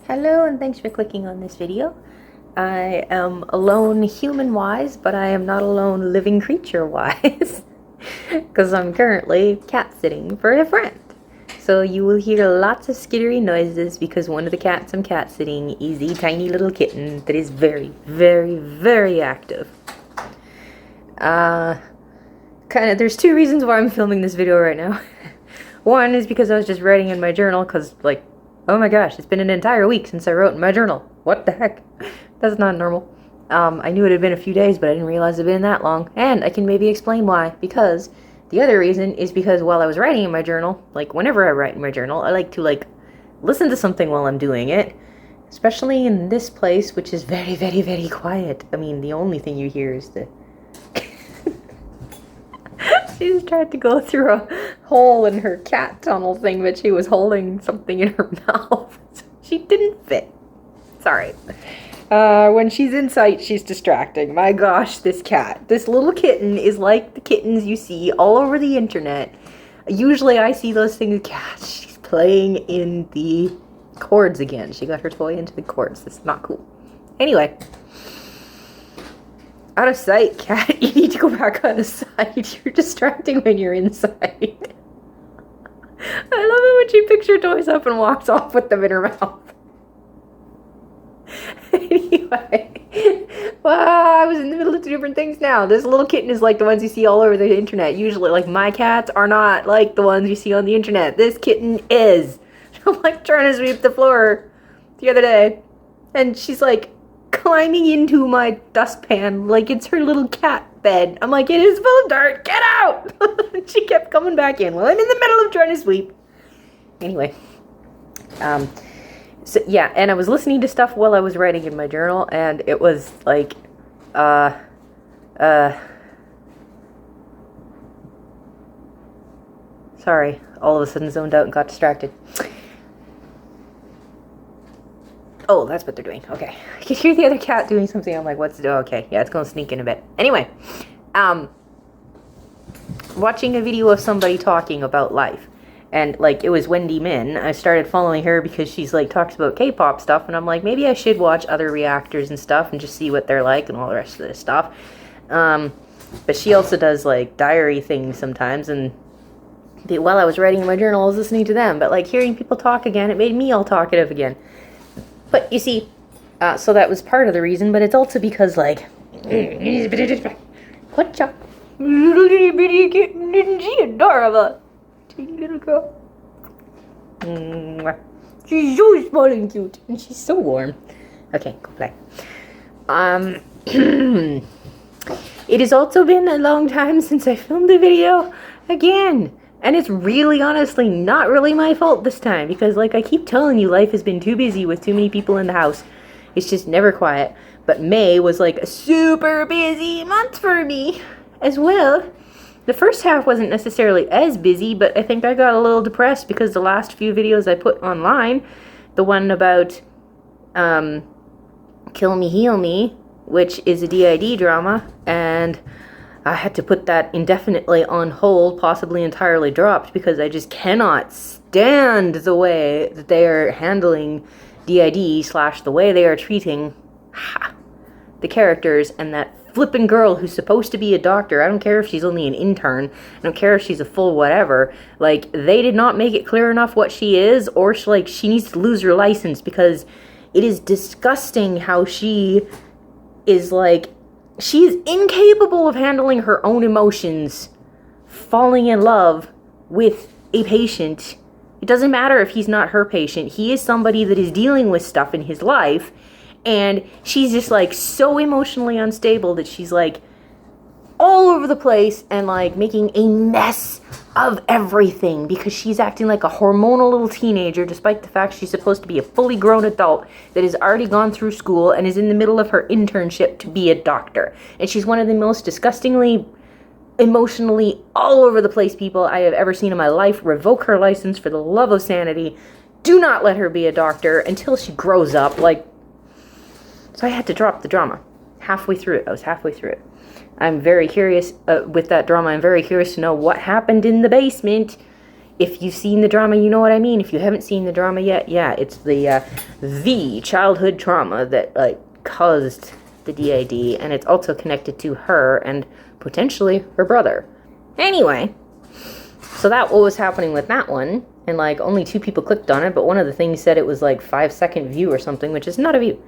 Hello and thanks for clicking on this video. I am alone human-wise, but I am not alone living creature-wise. Because I'm currently cat-sitting for a friend. So you will hear lots of skittery noises because one of the cats I'm cat-sitting is a tiny little kitten that is very, very, very active. There's two reasons why I'm filming this video right now. One is because I was just writing in my journal because, like, oh my gosh, it's been an entire week since I wrote in my journal. What the heck? That's not normal. I knew it had been a few days, but I didn't realize it had been that long. And I can maybe explain why. Because the other reason is because while I was writing in my journal, like whenever I write in my journal, I like to listen to something while I'm doing it. Especially in this place, which is very, very, very quiet. I mean, the only thing you hear is the... She just tried to go through a hole in her cat tunnel thing, but she was holding something in her mouth. She didn't fit. Sorry. When she's in sight, she's distracting. My gosh, this cat. This little kitten is like the kittens you see all over the internet. Usually I see those things. Cats. She's playing in the cords again. She got her toy into the cords. This is not cool. Anyway. Out of sight, cat. You need to go back out of sight. You're distracting when you're inside. I love it when she picks her toys up and walks off with them in her mouth. Anyway. Well, I was in the middle of two different things now. This little kitten is like the ones you see all over the internet. Usually, like, my cats are not like the ones you see on the internet. This kitten is. I'm like trying to sweep the floor the other day. And she's like climbing into my dustpan like it's her little cat bed. I'm like, it is full of dirt, get out! She kept coming back in while I'm in the middle of trying to sweep. Anyway, so yeah, and I was listening to stuff while I was writing in my journal, and it was like, sorry, all of a sudden zoned out and got distracted. Oh, that's what they're doing. Okay. I can hear the other cat doing something. I'm like, what's... Oh, okay. Yeah, it's going to sneak in a bit. Anyway. Watching a video of somebody talking about life. And, like, it was Wendy Min. I started following her because she's, like, talks about K-pop stuff. And I'm like, maybe I should watch other reactors and stuff and just see what they're like and all the rest of this stuff. But she also does, like, diary things sometimes. And while I was writing in my journal, I was listening to them. But, like, hearing people talk again, it made me all talkative again. But, you see, so that was part of the reason, but it's also because, like, whatcha? Little bitty kitten, isn't she adorable? Teeny little girl. She's so small and cute, and she's so warm. Okay, go play. It has also been a long time since I filmed a video again. And it's really, honestly, not really my fault this time. Because, like, I keep telling you, life has been too busy with too many people in the house. It's just never quiet. But May was, like, a super busy month for me as well. The first half wasn't necessarily as busy, but I think I got a little depressed because the last few videos I put online, the one about Kill Me, Heal Me, which is a d.i.d. drama, and I had to put that indefinitely on hold, possibly entirely dropped, because I just cannot stand the way that they are handling d.i.d. / the way they are treating the characters and that flippin' girl who's supposed to be a doctor. I don't care if she's only an intern. I don't care if she's a full whatever. Like, they did not make it clear enough what she is, or she needs to lose her license, because it is disgusting how she is, like, she's incapable of handling her own emotions, falling in love with a patient. It doesn't matter if he's not her patient. He is somebody that is dealing with stuff in his life, and she's just, like, so emotionally unstable that she's, like, all over the place and, like, making a mess of everything because she's acting like a hormonal little teenager despite the fact she's supposed to be a fully grown adult that has already gone through school and is in the middle of her internship to be a doctor. And she's one of the most disgustingly, emotionally all over the place people I have ever seen in my life. Revoke her license for the love of sanity. Do not let her be a doctor until she grows up. Like, so I had to drop the drama halfway through it. I was halfway through it. I'm very curious with that drama. I'm very curious to know what happened in the basement. If you've seen the drama, you know what I mean. If you haven't seen the drama yet, yeah, it's the childhood trauma that, like, caused the d.i.d, and it's also connected to her and potentially her brother. Anyway, so that what was happening with that one, and, like, only 2 people clicked on it, but one of the things said it was, like, 5-second view or something, which is not a view.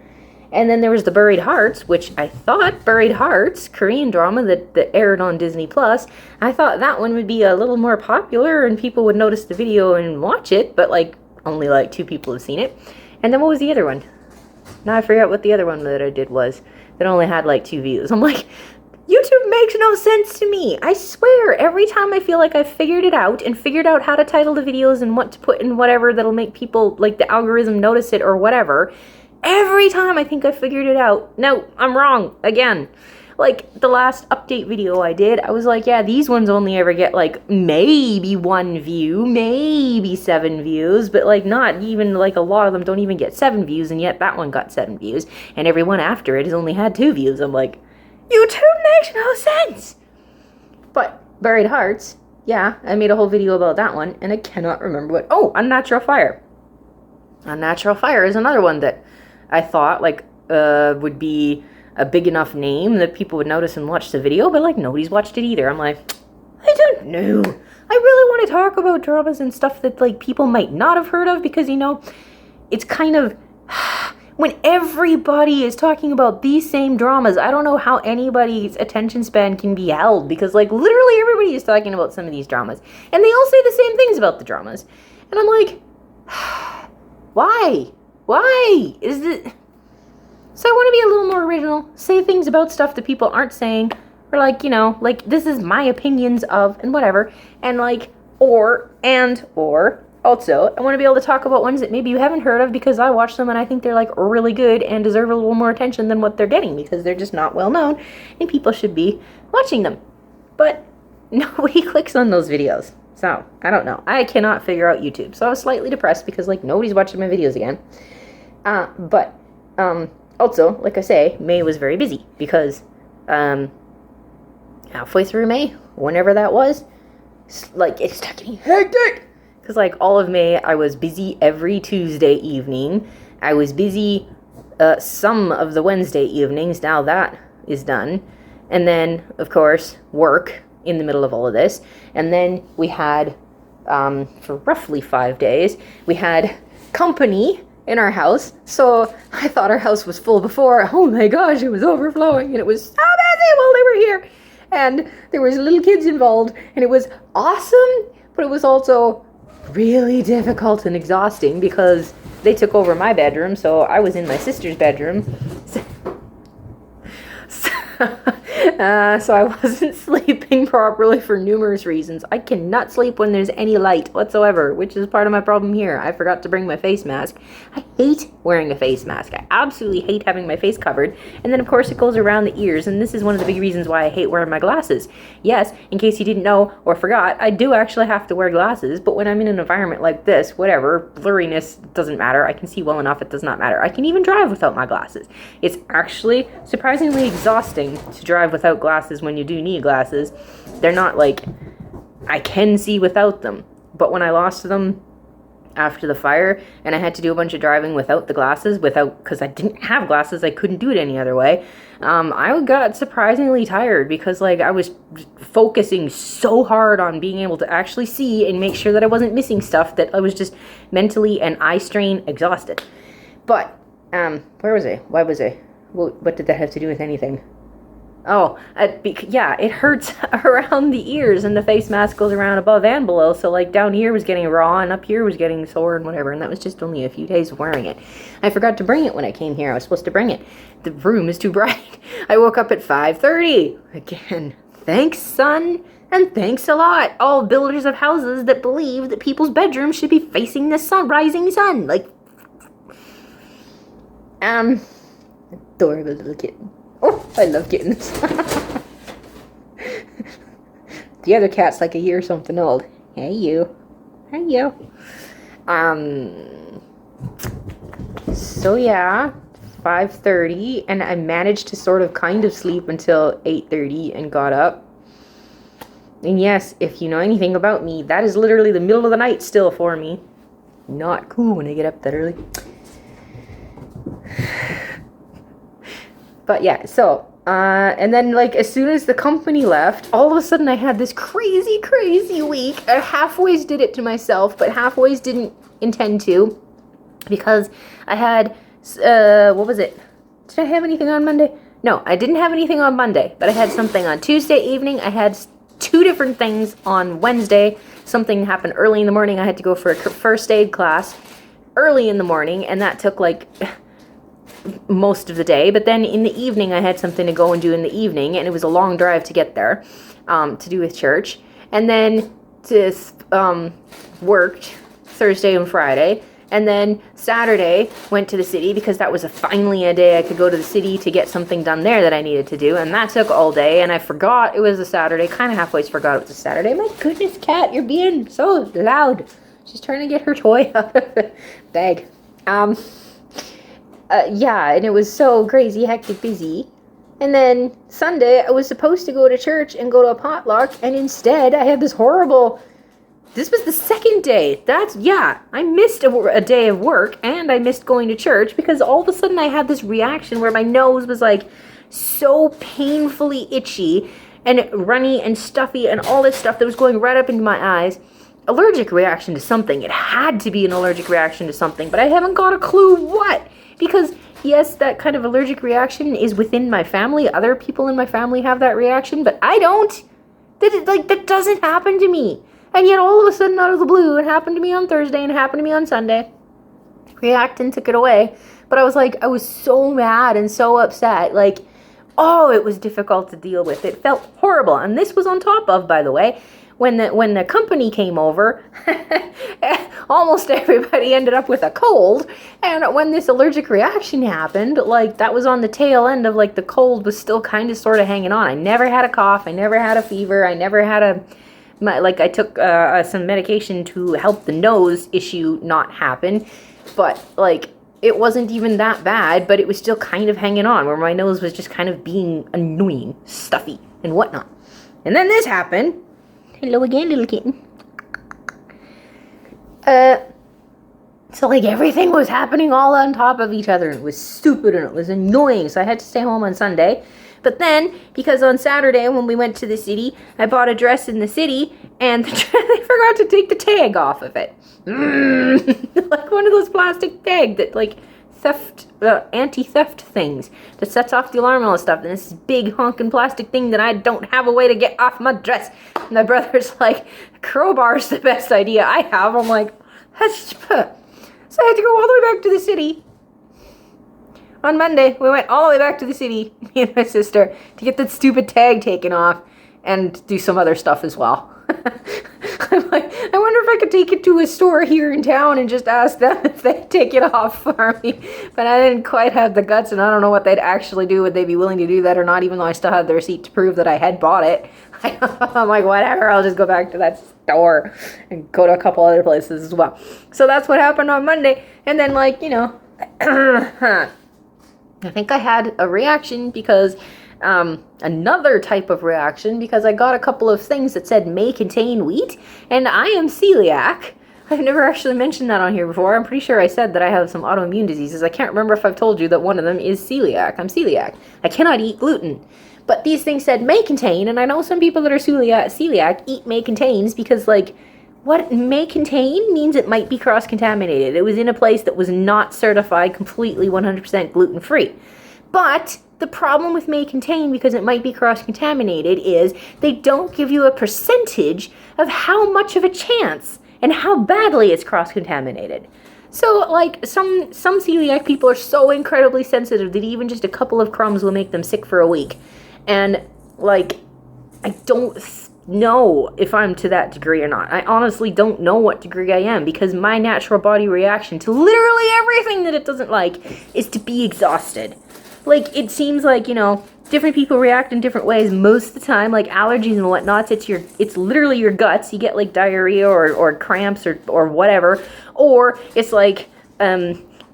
And then there was the Buried Hearts, which I thought Buried Hearts, Korean drama that aired on Disney Plus, I thought that one would be a little more popular and people would notice the video and watch it, but, like, only, like, 2 people have seen it. And then what was the other one? Now I forgot what the other one that I did was, that only had, like, 2 views. I'm like, YouTube makes no sense to me. I swear, every time I feel like I've figured it out and figured out how to title the videos and what to put in whatever that'll make people, like, the algorithm notice it or whatever, every time I think I figured it out, no, I'm wrong again. Like, the last update video I did, I was like, yeah, these ones only ever get, like, maybe 1 view, maybe 7 views, but, like, not even, like, a lot of them don't even get 7 views, and yet that one got 7 views, and every one after it has only had 2 views. I'm like, YouTube makes no sense! But Buried Hearts, yeah, I made a whole video about that one, and I cannot remember what. Oh, Unnatural Fire. Unnatural Fire is another one that I thought, like, would be a big enough name that people would notice and watch the video, but, like, nobody's watched it either. I'm like, I don't know. I really want to talk about dramas and stuff that, like, people might not have heard of, because, you know, it's kind of, when everybody is talking about these same dramas, I don't know how anybody's attention span can be held, because, like, literally everybody is talking about some of these dramas, and they all say the same things about the dramas, and I'm like, why? Why is it? So I want to be a little more original, say things about stuff that people aren't saying, or, like, you know, like, this is my opinions of, and whatever, and, like, or also, I want to be able to talk about ones that maybe you haven't heard of because I watched them and I think they're, like, really good and deserve a little more attention than what they're getting because they're just not well known, and people should be watching them. But nobody clicks on those videos. So, I don't know. I cannot figure out YouTube. So I was slightly depressed because, like, nobody's watching my videos again. Also, like I say, May was very busy because, halfway through May, whenever that was, like, it started getting hectic. Because, like, all of May, I was busy every Tuesday evening. I was busy some of the Wednesday evenings. Now that is done. And then, of course, work in the middle of all of this. And then we had, for roughly 5 days, we had company in our house. So I thought our house was full before. Oh my gosh, it was overflowing. And it was so busy while they were here. And there was little kids involved. And it was awesome. But it was also really difficult and exhausting because they took over my bedroom, so I was in my sister's bedroom. So I wasn't sleeping properly for numerous reasons. I cannot sleep when there's any light whatsoever, which is part of my problem here. I forgot to bring my face mask. I hate wearing a face mask. I absolutely hate having my face covered. And then, of course, it goes around the ears, and this is one of the big reasons why I hate wearing my glasses. Yes, in case you didn't know or forgot, I do actually have to wear glasses, but when I'm in an environment like this, whatever, blurriness doesn't matter. I can see well enough, it does not matter. I can even drive without my glasses. It's actually surprisingly exhausting to drive without glasses when you do need glasses. They're not like, I can see without them, but when I lost them after the fire and I had to do a bunch of driving without the glasses, because I didn't have glasses, I couldn't do it any other way, I got surprisingly tired because, like, I was focusing so hard on being able to actually see and make sure that I wasn't missing stuff that I was just mentally and eye strain exhausted. But where was I? Why was I? What did that have to do with anything? Oh, yeah, it hurts around the ears, and the face mask goes around above and below, so, like, down here was getting raw, and up here was getting sore and whatever, and that was just only a few days of wearing it. I forgot to bring it when I came here. I was supposed to bring it. The room is too bright. I woke up at 5:30. Again, thanks, sun, and thanks a lot, all builders of houses that believe that people's bedrooms should be facing the sun, rising sun. Like, adorable little kitten. Oh, I love kittens. The other cat's like a year or something old. Hey, you. Hey, you. So, yeah, 5:30, and I managed to sort of kind of sleep until 8:30 and got up. And yes, if you know anything about me, that is literally the middle of the night still for me. Not cool when I get up that early. But yeah, so, and then like as soon as the company left, all of a sudden I had this crazy, crazy week. I halfways did it to myself, but halfways didn't intend to, because I had, what was it? Did I have anything on Monday? No, I didn't have anything on Monday, but I had something on Tuesday evening. I had 2 different things on Wednesday. Something happened early in the morning. I had to go for a first aid class early in the morning, and that took like most of the day. But then in the evening I had something to go and do in the evening, and it was a long drive to get there, to do with church. And then worked Thursday and Friday, and then Saturday went to the city, because that was finally a day I could go to the city to get something done there that I needed to do, and that took all day, and I forgot it was a Saturday, kind of halfway forgot it was a Saturday. My goodness, cat, you're being so loud. She's trying to get her toy out of the bag. Yeah, and it was so crazy, hectic, busy. And then Sunday, I was supposed to go to church and go to a potluck, and instead I had this horrible... This was the second day. I missed a day of work, and I missed going to church, because all of a sudden I had this reaction where my nose was like so painfully itchy and runny and stuffy and all this stuff that was going right up into my eyes. Allergic reaction to something. It had to be an allergic reaction to something, but I haven't got a clue what. Because yes, that kind of allergic reaction is within my family. Other people in my family have that reaction, but I don't. That doesn't happen to me. And yet all of a sudden, out of the blue, it happened to me on Thursday and it happened to me on Sunday. Reacted, took it away. But I was so mad and so upset. Like, oh, it was difficult to deal with. It felt horrible. And this was on top of, by the way, when the company came over, almost everybody ended up with a cold. And when this allergic reaction happened, like, that was on the tail end of, like, the cold was still kind of sort of hanging on. I never had a cough. I never had a fever. I never had I took some medication to help the nose issue not happen, but like it wasn't even that bad, but it was still kind of hanging on, where my nose was just kind of being annoying, stuffy, and whatnot. And then this happened. Hello again, little kitten. So like everything was happening all on top of each other. It was stupid and it was annoying, so I had to stay home on Sunday. But then, because on Saturday when we went to the city, I bought a dress in the city, and they forgot to take the tag off of it. Like one of those plastic tags that, like, anti-theft things that sets off the alarm and all this stuff. And this big honking plastic thing that I don't have a way to get off my dress. And my brother's like, crowbar's the best idea I have. I'm like, so I had to go all the way back to the city. On Monday, we went all the way back to the city, me and my sister, to get that stupid tag taken off and do some other stuff as well. I'm like, I wonder if I could take it to a store here in town and just ask them if they'd take it off for me. But I didn't quite have the guts, and I don't know what they'd actually do. Would they be willing to do that or not, even though I still have the receipt to prove that I had bought it? I'm like, whatever, I'll just go back to that store and go to a couple other places as well. So that's what happened on Monday. And then, like, you know... I think I had a reaction because, another type of reaction, because I got a couple of things that said may contain wheat, and I am celiac. I've never actually mentioned that on here before. I'm pretty sure I said that I have some autoimmune diseases. I can't remember if I've told you that one of them is celiac. I'm celiac. I cannot eat gluten. But these things said may contain, and I know some people that are celiac eat may contains because, like, what may contain means it might be cross-contaminated. It was in a place that was not certified completely 100% gluten-free. But the problem with may contain, because it might be cross-contaminated, is they don't give you a percentage of how much of a chance and how badly it's cross-contaminated. So, like, some celiac people are so incredibly sensitive that even just a couple of crumbs will make them sick for a week. And, like, I don't know if I'm to that degree or not. I honestly don't know what degree I am, because my natural body reaction to literally everything that it doesn't like is to be exhausted. Like, it seems like, you know, different people react in different ways most of the time, like allergies and whatnot. It's literally your guts. You get like diarrhea or cramps or whatever. Or it's like,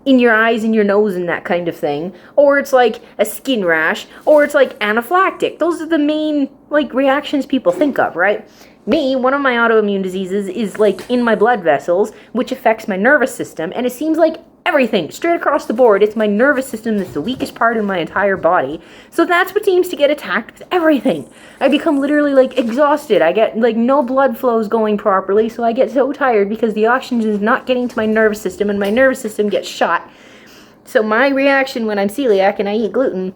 in your eyes and your nose and that kind of thing, or it's like a skin rash, or it's like anaphylactic. Those are the main like reactions people think of, right? Me, one of my autoimmune diseases is like in my blood vessels, which affects my nervous system, and it seems like everything, straight across the board, it's my nervous system that's the weakest part in my entire body. So that's what seems to get attacked with everything. I become literally like exhausted. I get like no blood flows going properly, so I get so tired because the oxygen is not getting to my nervous system, and my nervous system gets shot. So my reaction when I'm celiac and I eat gluten,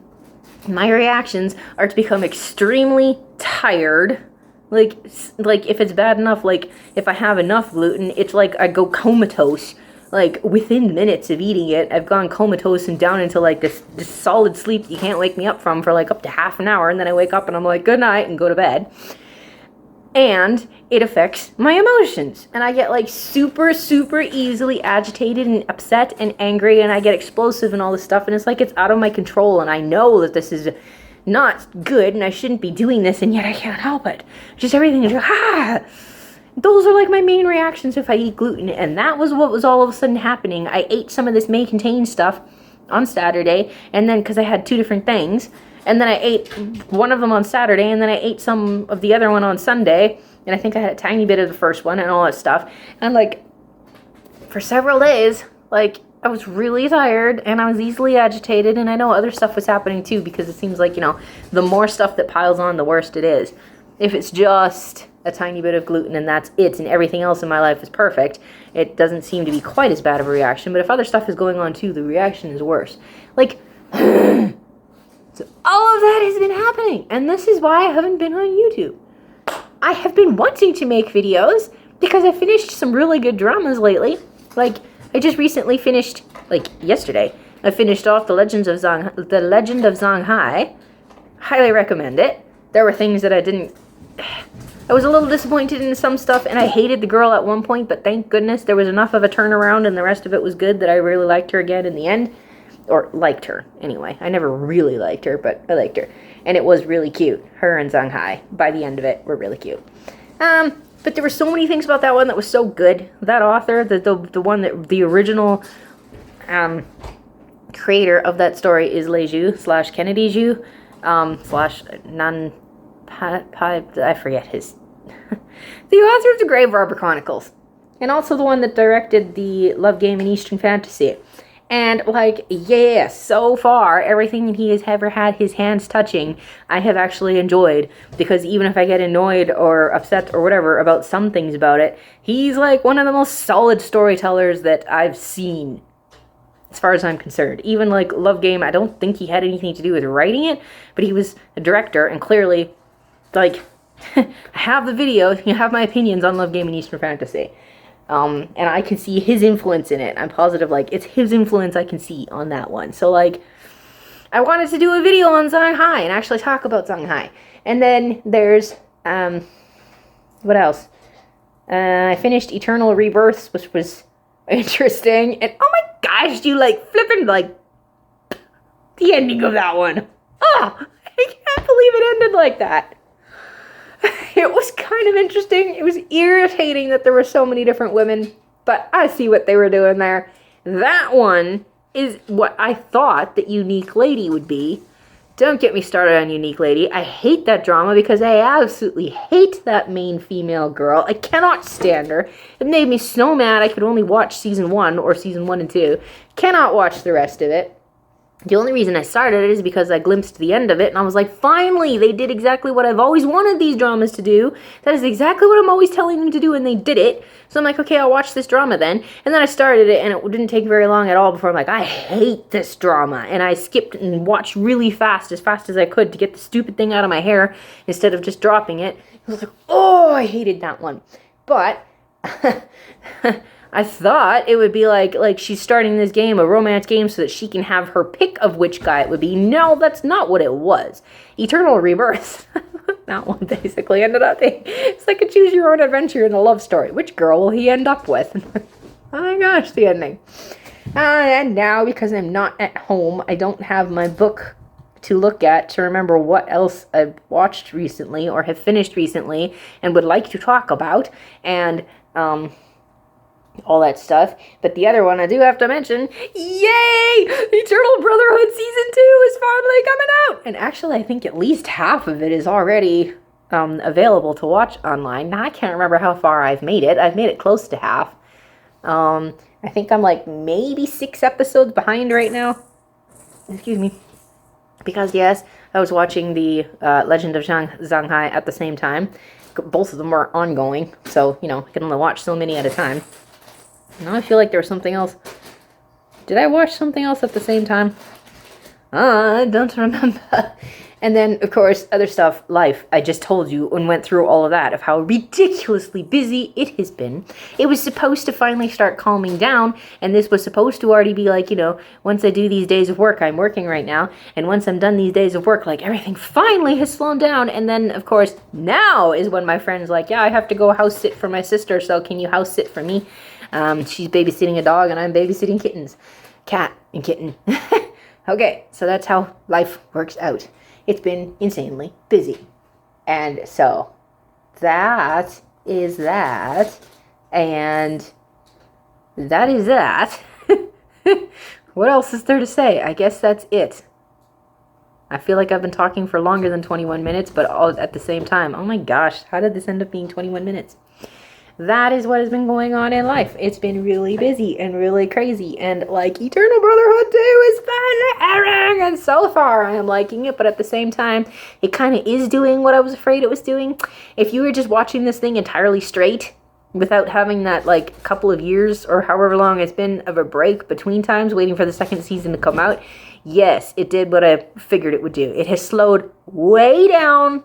my reactions are to become extremely tired. Like if it's bad enough, like if I have enough gluten, it's like I go comatose. Like within minutes of eating it, I've gone comatose and down into like this solid sleep that you can't wake me up from for like up to half an hour, and then I wake up and I'm like, good night, and go to bed. And it affects my emotions, and I get like super easily agitated and upset and angry, and I get explosive and all this stuff, and it's like it's out of my control, and I know that this is not good and I shouldn't be doing this, and yet I can't help it. Just everything is like, Those are like my main reactions if I eat gluten, and that was what was all of a sudden happening. I ate some of this may contain stuff on Saturday, and then because I had 2 different things, and then I ate one of them on Saturday, and then I ate some of the other one on Sunday, and I think I had a tiny bit of the first one and all that stuff. And like for several days, like I was really tired and I was easily agitated, and I know other stuff was happening too, because it seems like, you know, the more stuff that piles on, the worse it is. If it's just a tiny bit of gluten and that's it, and everything else in my life is perfect, it doesn't seem to be quite as bad of a reaction. But if other stuff is going on too, the reaction is worse. Like, so all of that has been happening, and this is why I haven't been on YouTube. I have been wanting to make videos because I finished some really good dramas lately. Like, I just recently finished, like yesterday, I finished off The Legend of Zang Hai. Highly recommend it. There were things that I was a little disappointed in some stuff, and I hated the girl at one point, but thank goodness there was enough of a turnaround and the rest of it was good that I really liked her again in the end. Or liked her, anyway. I never really liked her, but I liked her. And it was really cute. Her and Zang Hai, by the end of it, were really cute. But there were so many things about that one that was so good. That author, the one that, the original creator of that story is Lei Zhu / Kennedy Zhu / Nan Pai, I forget his. The author of the Grave Robber Chronicles. And also the one that directed the Love Game in Eastern Fantasy. And, like, yeah, so far, everything that he has ever had his hands touching, I have actually enjoyed. Because even if I get annoyed or upset or whatever about some things about it, he's, like, one of the most solid storytellers that I've seen, as far as I'm concerned. Even, like, Love Game, I don't think he had anything to do with writing it, but he was a director, and clearly, like, I have the video, you have my opinions on Love Game in Eastern Fantasy. And I can see his influence in it. I'm positive, like, it's his influence I can see on that one. So, like, I wanted to do a video on Zang Hai and actually talk about Zang Hai. And then there's, what else? I finished Eternal Rebirths, which was interesting. And, oh my gosh, you, like, flipping, like, the ending of that one. Oh, I can't believe it ended like that. It was kind of interesting. It was irritating that there were so many different women, but I see what they were doing there. That one is what I thought that Unique Lady would be. Don't get me started on Unique Lady. I hate that drama because I absolutely hate that main female girl. I cannot stand her. It made me so mad I could only watch season 1 or season 1 and 2. Cannot watch the rest of it. The only reason I started it is because I glimpsed the end of it, and I was like, finally, they did exactly what I've always wanted these dramas to do. That is exactly what I'm always telling them to do, and they did it. So I'm like, okay, I'll watch this drama then. And then I started it, and it didn't take very long at all before I'm like, I hate this drama. And I skipped and watched really fast as I could to get the stupid thing out of my hair instead of just dropping it. I was like, oh, I hated that one. But I thought it would be like she's starting this game, a romance game, so that she can have her pick of which guy it would be. No, that's not what it was. Eternal Rebirths. That one basically ended up being, it's like a choose your own adventure in a love story. Which girl will he end up with? Oh my gosh, the ending. And now, because I'm not at home, I don't have my book to look at to remember what else I've watched recently or have finished recently and would like to talk about. And, all that stuff. But the other one I do have to mention, yay! Eternal Brotherhood Season 2 is finally coming out! And actually, I think at least half of it is already available to watch online. Now, I can't remember how far I've made it. I've made it close to half. I think I'm like maybe 6 episodes behind right now. Excuse me. Because, yes, I was watching the Legend of Zang at the same time. Both of them are ongoing, so, you know, I can only watch so many at a time. Now I feel like there was something else. Did I watch something else at the same time? I don't remember. And then, of course, other stuff, life. I just told you and went through all of that, of how ridiculously busy it has been. It was supposed to finally start calming down, and this was supposed to already be like, you know, once I do these days of work, I'm working right now, and once I'm done these days of work, like, everything finally has slowed down. And then, of course, now is when my friend's like, yeah, I have to go house sit for my sister, so can you house sit for me? She's babysitting a dog, and I'm babysitting kittens. Cat and kitten. Okay, so that's how life works out. It's been insanely busy. And so, that is that. And that is that. What else is there to say? I guess that's it. I feel like I've been talking for longer than 21 minutes, but all at the same time. Oh my gosh, how did this end up being 21 minutes? That is what has been going on in life. It's been really busy and really crazy. And, like, Eternal Brotherhood 2 is fun, and so far I am liking it. But at the same time, it kind of is doing what I was afraid it was doing. If you were just watching this thing entirely straight, without having that, like, couple of years or however long it's been of a break between times, waiting for the second season to come out, yes, it did what I figured it would do. It has slowed way down.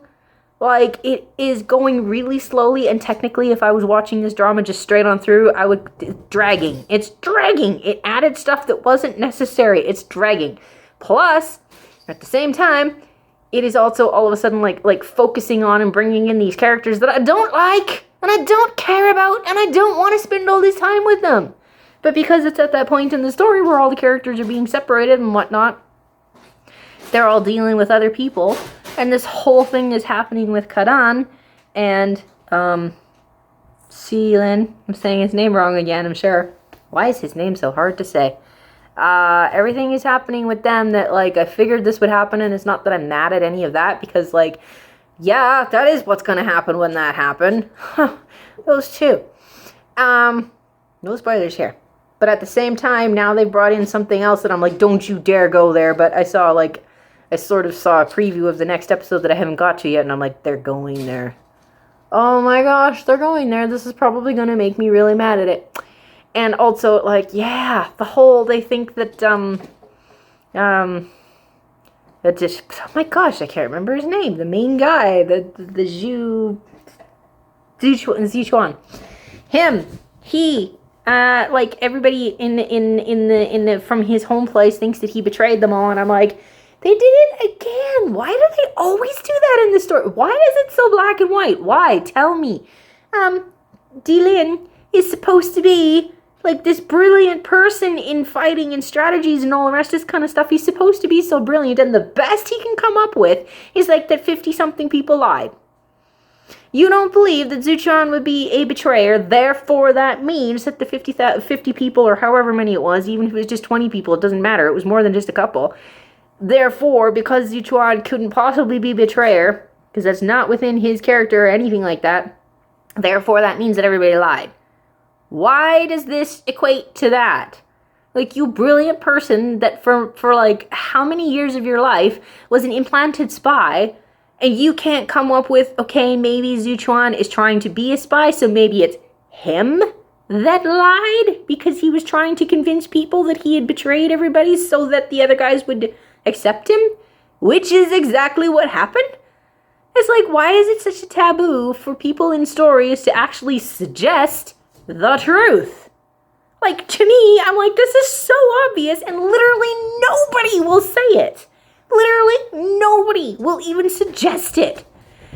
Like, it is going really slowly, and technically, if I was watching this drama just straight on through, I would... Dragging. It's dragging. It added stuff that wasn't necessary. It's dragging. Plus, at the same time, it is also all of a sudden, like focusing on and bringing in these characters that I don't like, and I don't care about, and I don't want to spend all this time with them. But because it's at that point in the story where all the characters are being separated and whatnot, they're all dealing with other people. And this whole thing is happening with Karan and, Seelin. I'm saying his name wrong again, I'm sure. Why is his name so hard to say? Everything is happening with them that, like, I figured this would happen, and it's not that I'm mad at any of that, because, like, yeah, that is what's gonna happen when that happened. Those two. No spoilers here. But at the same time, now they've brought in something else that I'm like, don't you dare go there, but I sort of saw a preview of the next episode that I haven't got to yet, and I'm like, they're going there. Oh my gosh, they're going there. This is probably going to make me really mad at it. And also, like, yeah, they think that, that just, oh my gosh, I can't remember his name. The main guy, the Zichuan. Him, he, like, everybody in the from his home place thinks that he betrayed them all, and I'm like, they did it again. Why do they always do that in the story? Why is it so black and white? Why? Tell me. D.i.d is supposed to be like this brilliant person in fighting and strategies and all the rest of this kind of stuff. He's supposed to be so brilliant, and the best he can come up with is like that 50-something people lied. You don't believe that Zuchan would be a betrayer, therefore that means that the 50 people, or however many it was, even if it was just 20 people, it doesn't matter. It was more than just a couple. Therefore, because Zuchuan couldn't possibly be a betrayer, because that's not within his character or anything like that, therefore that means that everybody lied. Why does this equate to that? Like, you brilliant person that for like how many years of your life was an implanted spy, and you can't come up with, okay, maybe Zuchuan is trying to be a spy, so maybe it's him that lied because he was trying to convince people that he had betrayed everybody so that the other guys would accept him, which is exactly what happened. It's like, why is it such a taboo for people in stories to actually suggest the truth? Like, to me, I'm like, this is so obvious, and literally nobody will say it. Literally nobody will even suggest it.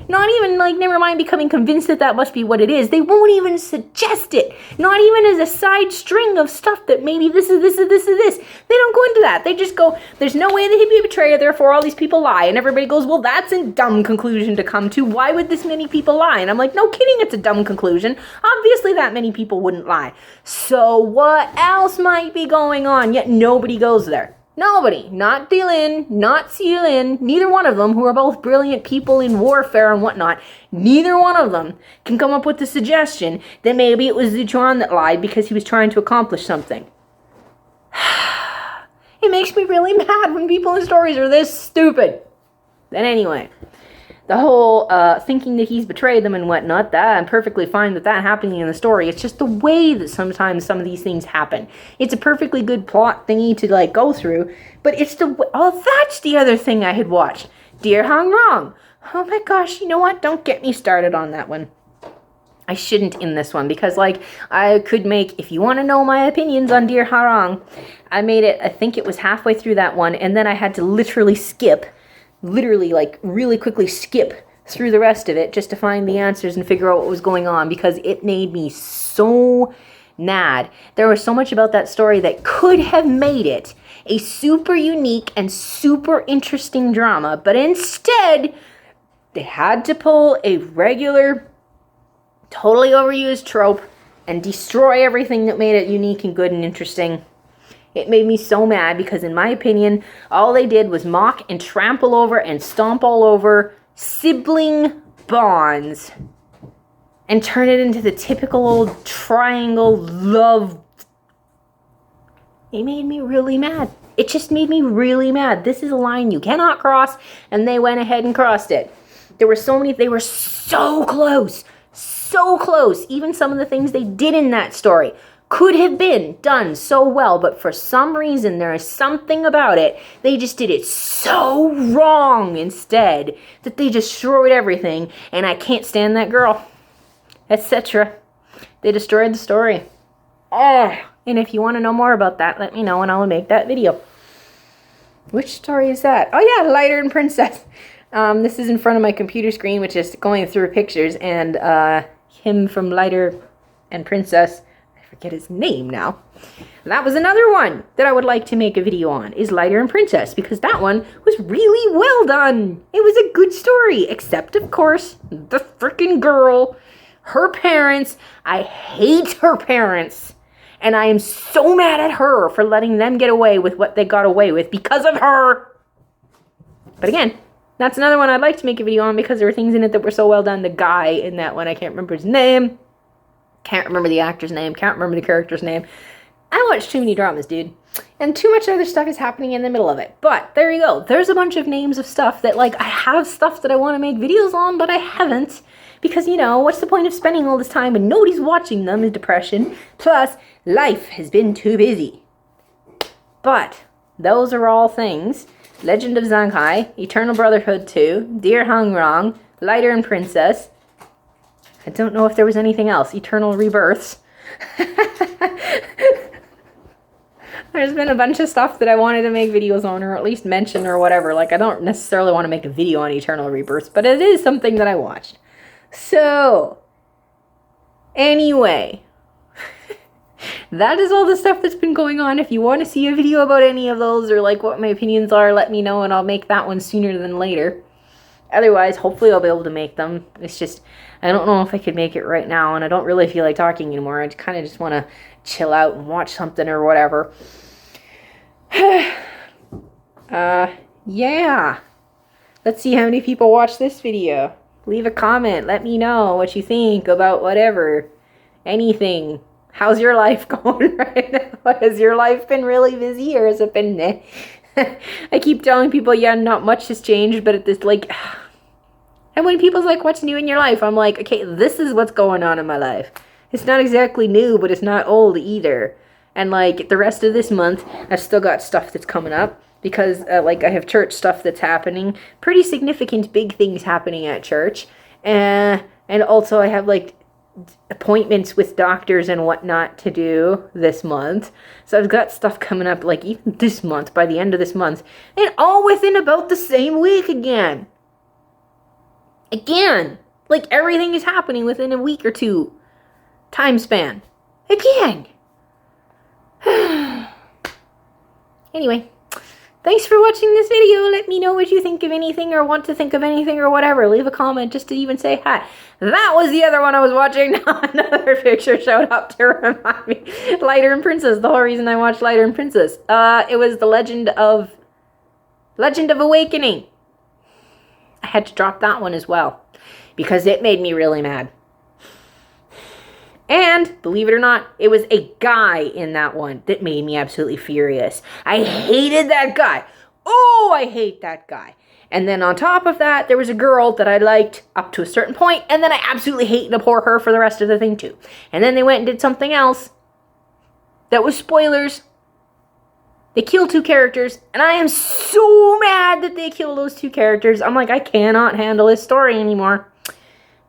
Not even, like, never mind becoming convinced that that must be what it is. They won't even suggest it. Not even as a side string of stuff that maybe this is this. They don't go into that. They just go, there's no way that he'd be a betrayer, therefore all these people lie. And everybody goes, well, that's a dumb conclusion to come to. Why would this many people lie? And I'm like, no kidding, it's a dumb conclusion. Obviously that many people wouldn't lie. So what else might be going on? Yet nobody goes there. Nobody, not Dylan, not Seelin, neither one of them, who are both brilliant people in warfare and whatnot, neither one of them can come up with the suggestion that maybe it was Zuchon that lied because he was trying to accomplish something. It makes me really mad when people in stories are this stupid. Then anyway, the whole thinking that he's betrayed them and whatnot, that I'm perfectly fine with that happening in the story. It's just the way that sometimes some of these things happen. It's a perfectly good plot thingy to, like, go through, but it's the way. Oh, that's the other thing I had watched. Dear Hung Wrong. Oh my gosh, you know what? Don't get me started on that one. I shouldn't in this one, because, like, I could make, if you want to know my opinions on Dear Harang, I made it, I think it was halfway through that one, and then I had to literally like, really quickly skip through the rest of it just to find the answers and figure out what was going on, because it made me so mad. There was so much about that story that could have made it a super unique and super interesting drama, but instead, they had to pull a regular, totally overused trope and destroy everything that made it unique and good and interesting. It made me so mad because, in my opinion, all they did was mock and trample over and stomp all over sibling bonds and turn it into the typical old triangle love. It made me really mad. It just made me really mad. This is a line you cannot cross, and they went ahead and crossed it. There were so many, they were so close. So close. Even some of the things they did in that story could have been done so well, but for some reason there is something about it. They just did it so wrong instead that they destroyed everything, and I can't stand that girl, etc. They destroyed the story. Oh, and if you want to know more about that, let me know and I will make that video. Which story is that? Oh yeah, Lighter and Princess. This is in front of my computer screen, which is going through pictures, and him from Lighter and Princess, I forget his name now. That was another one that I would like to make a video on, is Lighter and Princess, because that one was really well done. It was a good story, except, of course, the frickin' girl, her parents. I hate her parents, and I am so mad at her for letting them get away with what they got away with because of her. But again, that's another one I'd like to make a video on because there were things in it that were so well done. The guy in that one, I can't remember his name. Can't remember the actor's name. Can't remember the character's name. I watch too many dramas, dude. And too much other stuff is happening in the middle of it. But there you go. There's a bunch of names of stuff that, like, I have stuff that I want to make videos on, but I haven't. Because, you know, what's the point of spending all this time when nobody's watching them is depression. Plus, life has been too busy. But those are all things. Legend of Zang, Eternal Brotherhood 2, Dear Hung Rong, Lighter and Princess. I don't know if there was anything else. Eternal Rebirths. There's been a bunch of stuff that I wanted to make videos on, or at least mention or whatever. Like, I don't necessarily want to make a video on Eternal Rebirths, but it is something that I watched. So, anyway, that is all the stuff that's been going on. If you want to see a video about any of those, or like what my opinions are, let me know and I'll make that one sooner than later. Otherwise, hopefully I'll be able to make them. It's just, I don't know if I could make it right now, and I don't really feel like talking anymore. I kind of just want to chill out and watch something or whatever. Yeah. Let's see how many people watch this video. Leave a comment. Let me know what you think about whatever. Anything. How's your life going right now? Has your life been really busy, or has it been meh? I keep telling people, yeah, not much has changed, but at this, like, and when people's like, what's new in your life? I'm like, okay, this is what's going on in my life. It's not exactly new, but it's not old either. And like the rest of this month, I've still got stuff that's coming up because like I have church stuff that's happening, pretty significant big things happening at church. And also I have like appointments with doctors and whatnot to do this month. So I've got stuff coming up like even this month, by the end of this month, and all within about the same week again. Again. Like, everything is happening within a week or two time span. Again. Anyway, thanks for watching this video. Let me know what you think of anything or want to think of anything or whatever. Leave a comment just to even say hi. That was the other one I was watching. Now another picture showed up to remind me. Lighter and Princess. The whole reason I watched Lighter and Princess. It was the Legend of Awakening. I had to drop that one as well because it made me really mad. And, believe it or not, it was a guy in that one that made me absolutely furious. I hated that guy. Oh, I hate that guy. And then on top of that, there was a girl that I liked up to a certain point, and then I absolutely hate and abhor her for the rest of the thing too. And then they went and did something else that was spoilers. They killed 2 characters, and I am so mad that they killed those 2 characters. I'm like, I cannot handle this story anymore.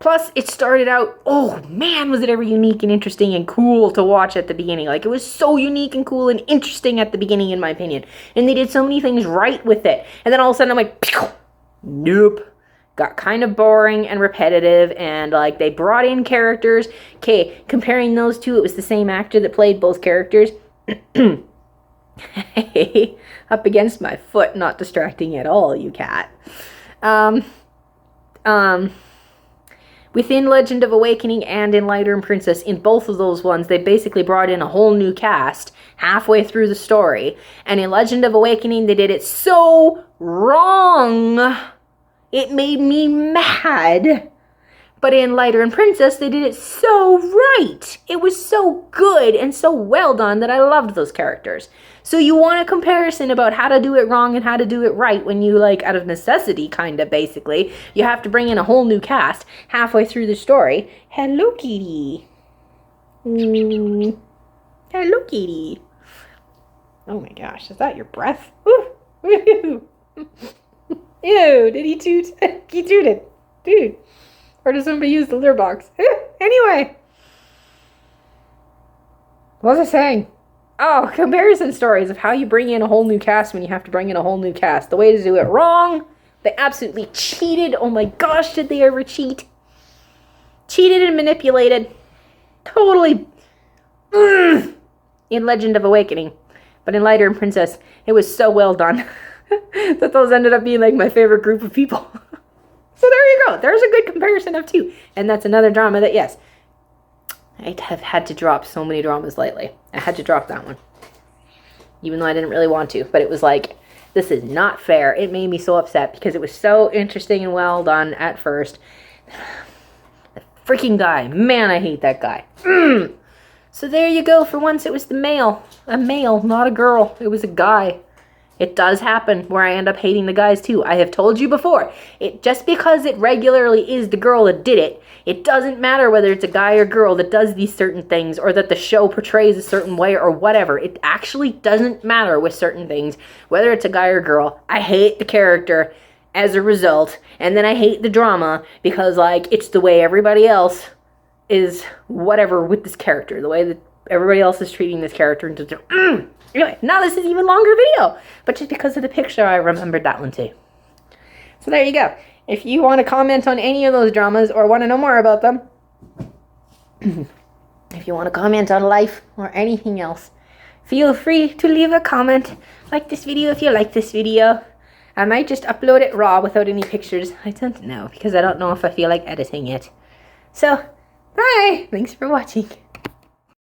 Plus, it started out, oh man, was it ever unique and interesting and cool to watch at the beginning. Like, it was so unique and cool and interesting at the beginning, in my opinion. And they did so many things right with it. And then all of a sudden, I'm like, pew! Nope. Got kind of boring and repetitive, and like, they brought in characters. Okay, comparing those 2, it was the same actor that played both characters. Hey, up against my foot, not distracting at all, you cat. Within Legend of Awakening and in Lighter and Princess, in both of those ones, they basically brought in a whole new cast halfway through the story. And in Legend of Awakening, they did it so wrong, it made me mad. But in Lighter and Princess, they did it so right. It was so good and so well done that I loved those characters. So you want a comparison about how to do it wrong and how to do it right when you, like, out of necessity, kind of, basically, you have to bring in a whole new cast halfway through the story. Hello, kitty. Hello, kitty. Oh my gosh, is that your breath? Ew, did he toot? He tooted. Dude. Or does somebody use the litter box? Anyway. What was I saying? Oh, comparison stories of how you bring in a whole new cast when you have to bring in a whole new cast. The way to do it wrong. They absolutely cheated. Oh my gosh, did they ever cheat? Cheated and manipulated. Totally. In Legend of Awakening. But in Lighter and Princess, it was so well done that those ended up being like my favorite group of people. So there you go. There's a good comparison of 2. And that's another drama that, yes, I have had to drop so many dramas lately. I had to drop that one. Even though I didn't really want to. But it was like, this is not fair. It made me so upset because it was so interesting and well done at first. The freaking guy. Man, I hate that guy. So there you go. For once, it was the male. A male, not a girl. It was a guy. It does happen where I end up hating the guys too. I have told you before, just because it regularly is the girl that did it, it doesn't matter whether it's a guy or girl that does these certain things or that the show portrays a certain way or whatever. It actually doesn't matter with certain things, whether it's a guy or girl. I hate the character as a result, and then I hate the drama because, like, it's the way everybody else is whatever with this character, the way that everybody else is treating this character. Anyway, now this is an even longer video, but just because of the picture, I remembered that one too. So there you go. If you want to comment on any of those dramas or want to know more about them, if you want to comment on life or anything else, feel free to leave a comment. Like this video if you like this video. I might just upload it raw without any pictures. I don't know, because I don't know if I feel like editing it. So, bye! Thanks for watching.